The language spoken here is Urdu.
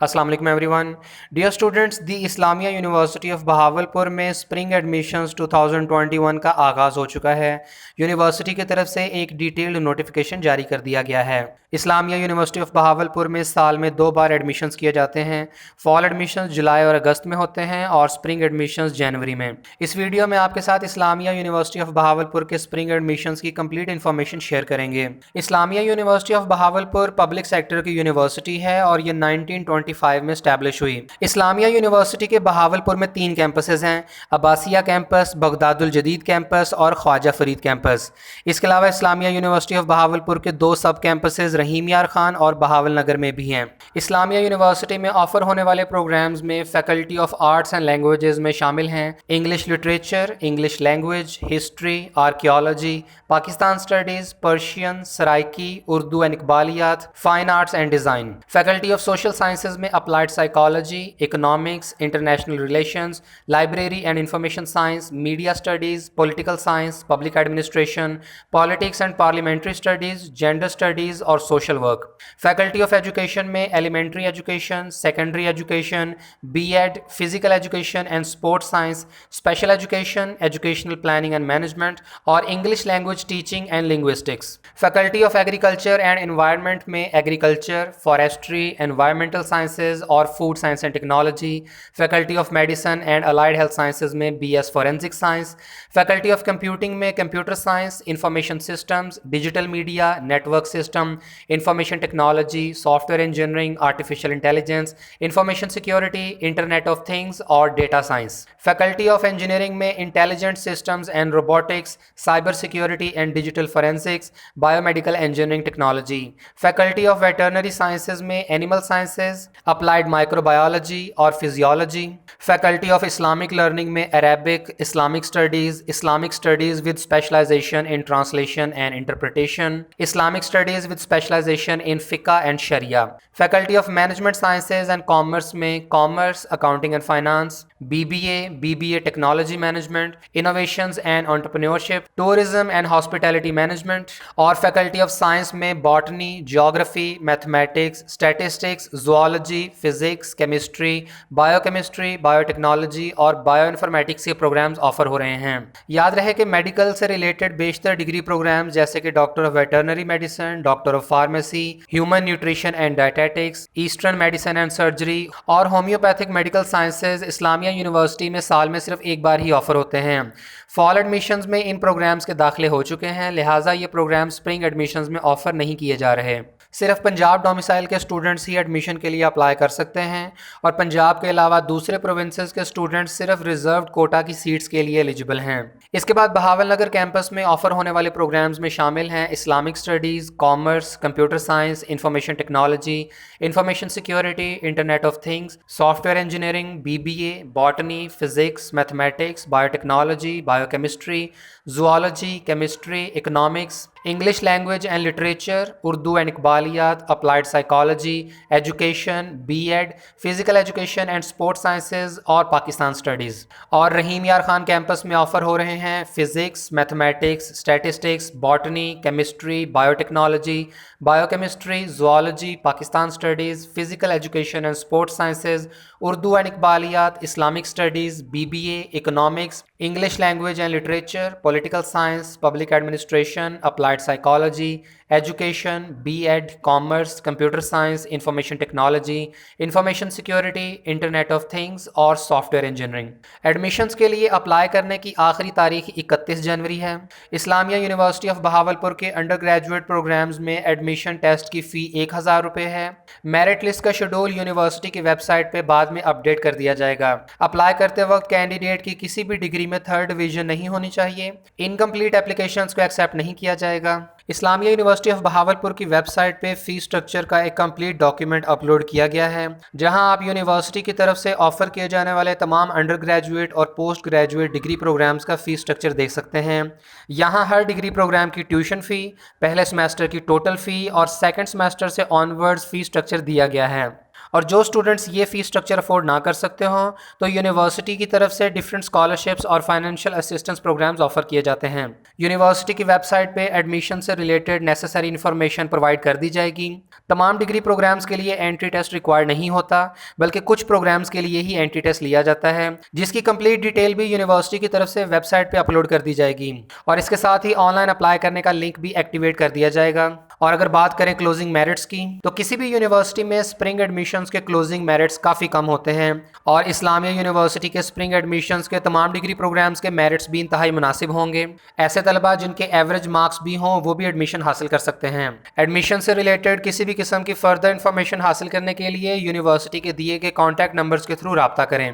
السلام علیکم every one. Dear students, the Islamia university of Bahawalpur میں اسپرنگ ایڈمیشنز 2021 کا آغاز ہو چکا ہے. یونیورسٹی کی طرف سے ایک ڈیٹیلڈ نوٹیفیکیشن جاری کر دیا گیا ہے. اسلامیہ یونیورسٹی آف بہاولپور میں سال میں 2 بار ایڈمیشنز کیے جاتے ہیں. فال ایڈمیشنز جولائی اور اگست میں ہوتے ہیں اور اسپرنگ ایڈمیشنز جنوری میں. اس ویڈیو میں آپ کے ساتھ اسلامیہ یونیورسٹی آف بہاولپور کے اسپرنگ ایڈمیشنز کی کمپلیٹ انفارمیشن شیئر کریں گے. Islamia university of Bahawalpur public sector کی یونیورسٹی ہے اور یہ 1925 میں اسٹیبلش ہوئی. اسلامیہ یونیورسٹی کے بہاولپور میں 3 کیمپسز ہیں: عباسیہ کیمپس، بغداد الجدید کیمپس اور خواجہ فرید کیمپس. اس کے علاوہ اسلامیہ یونیورسٹی آف بہاولپور کے 2 سب کیمپسز رحیم یار خان اور بہاول نگر میں بھی ہیں. اسلامیہ یونیورسٹی میں آفر ہونے والے پروگرامز میں faculty of arts and languages میں شامل ہیں: English literature, English language, history, archaeology, Pakistan studies, Persian, Saraiki, Urdu and اقبالیات، fine arts and design. Faculty of social sciences میں applied psychology, economics, international relations, library and information science, media studies, political science, public administration, politics and parliamentary studies, gender studies اور social work. Faculty of education میں elementary education, secondary education, B Ed, physical education and sports science, special education, educational planning and management اور English language teaching and linguistics. Faculty of agriculture and environment میں ایگریکلچر، فارسٹری، انوائرمنٹل سائنسز اور food science and technology. Faculty of medicine and allied health sciences میں B S forensic science. Faculty of computing میں computer science, information systems, digital media, network system, information technology, software engineering, artificial intelligence, information security, internet of things اور data science. Faculty of engineering میں intelligent systems and robotics, cyber security and digital forensics, bio medical engineering technology. Faculty of veterinary sciences میں animal sciences, applied micro biology اور physiology. Faculty of Islamic learning میں Arabic, Islamic studies with specialization in translation and interpretation, Islamic studies with specialization in فقہ اینڈ شریعہ. Faculty of management sciences and commerce میں commerce, accounting and finance, B B A technology management, innovations and entrepreneurship, tourism and hospitality management. اور فیکلٹی آف سائنس میں botany, geography, mathematics, statistics, zoology, physics, chemistry, bio chemistry, bio technology اور بایو انفارمیٹکس کے پروگرامز آفر ہو رہے ہیں. یاد رہے کہ میڈیکل سے ریلیٹڈ بیشتر ڈگری پروگرامز جیسے کہ doctor of veterinary medicine, doctor of pharmacy, human nutrition and dietetics, eastern medicine and surgery اور ہومیوپیتھک میڈیکل سائنسز اسلامیہ یونیورسٹی میں سال میں صرف ایک بار ہی آفر ہوتے ہیں. فال ایڈمیشنز میں ان پروگرامز کے داخلے ہو چکے ہیں، لہٰذا یہ پروگرام اسپرنگ ایڈمیشنز میں آفر نہیں کیے جا رہے. صرف پنجاب ڈومیسائل کے اسٹوڈنٹس ہی ایڈمیشن کے لیے اپلائی کر سکتے ہیں اور پنجاب کے علاوہ دوسرے پروونسز کے اسٹوڈنٹس صرف ریزروڈ کوٹا کی سیٹس کے لیے ایلیجبل ہیں. اس کے بعد بہاول نگر کیمپس میں آفر ہونے والے پروگرامز میں شامل ہیں: Islamic studies, commerce, computer science, information technology, information security, internet of things, software engineering, B A, botany, physics, mathematics, bio technology, bio chemistry, zoology, chemistry, economics, English language and literature, Urdu and اقبالیات، applied psychology, education, B Ed, physical education and sports sciences اور پاکستان اسٹڈیز. اور رحیم یار خان کیمپس میں آفر ہو رہے ہیں physics, mathematics, statistics, botany, chemistry, bio technology, bio chemistry, zoology, Pakistan studies, physical education and sports sciences, Urdu and اقبالیات، Islamic studies, B A, economics, English language and literature, political science, public administration, applied psychology, education, B Ed, commerce, computer science, information technology, information security, internet of things اور سافٹ ویئر انجینئرنگ. ایڈمیشنز کے لیے اپلائی کرنے کی آخری تاریخ 31 جنوری ہے. اسلامیہ یونیورسٹی آف بہاولپور کے انڈر گریجویٹ پروگرامز میں ایڈمیشن ٹیسٹ کی فی 1000 روپے ہے. میرٹ لسٹ کا شیڈول یونیورسٹی کی ویب سائٹ پہ بعد میں اپڈیٹ کر دیا جائے گا. اپلائی کرتے وقت کینڈیڈیٹ کی کسی بھی ڈگری میں 3rd ڈویژن نہیں ہونی چاہیے. انکمپلیٹ اپلیکیشنز کو ایکسیپٹ نہیں کیا جائے گا. اسلامیہ یونیورسٹی آف بہاولپور کی ویب سائٹ پہ فی سٹرکچر کا ایک کمپلیٹ ڈاکیومنٹ اپلوڈ کیا گیا ہے، جہاں آپ یونیورسٹی کی طرف سے آفر کیے جانے والے تمام انڈر گریجویٹ اور پوسٹ گریجویٹ ڈگری پروگرامز کا فی سٹرکچر دیکھ سکتے ہیں. یہاں ہر ڈگری پروگرام کی ٹیوشن فی، پہلے سمیسٹر کی ٹوٹل فی اور سیکنڈ سمیسٹر سے آن ورڈز فی سٹرکچر دیا گیا ہے. اور جو اسٹوڈنٹس یہ فی اسٹرکچر افورڈ نہ کر سکتے ہوں تو یونیورسٹی کی طرف سے ڈفرینٹ اسکالرشپس اور فائنینشیل اسسٹنس پروگرامز آفر کیے جاتے ہیں۔ یونیورسٹی کی ویب سائٹ پہ ایڈمیشن سے ریلیٹڈ نیسیسری انفارمیشن پرووائڈ کر دی جائے گی۔ تمام ڈگری پروگرامز کے لیے انٹری ٹیسٹ ریکوائرڈ نہیں ہوتا، بلکہ کچھ پروگرامز کے لیے ہی انٹری ٹیسٹ لیا جاتا ہے، جس کی کمپلیٹ ڈیٹیل بھی یونیورسٹی کی طرف سے ویب سائٹ پہ اپلوڈ کر دی جائے گی، اور اس کے ساتھ ہی آن لائن اپلائی کرنے کا لنک بھی ایکٹیویٹ کر دیا جائے گا۔ اور اگر بات کریں کلوزنگ میرٹس کی، تو کسی بھی یونیورسٹی میں اسپرنگ ایڈمیشنز کے کلوزنگ میرٹس کافی کم ہوتے ہیں، اور اسلامیہ یونیورسٹی کے اسپرنگ ایڈمیشنز کے تمام ڈگری پروگرامز کے میرٹس بھی انتہائی مناسب ہوں گے۔ ایسے طلبہ جن کے ایوریج مارکس بھی ہوں وہ بھی ایڈمیشن حاصل کر سکتے ہیں۔ ایڈمیشن سے ریلیٹڈ کسی بھی قسم کی فردر انفارمیشن حاصل کرنے کے لیے یونیورسٹی کے دیے گئے کانٹیکٹ نمبرز کے تھرو رابطہ کریں۔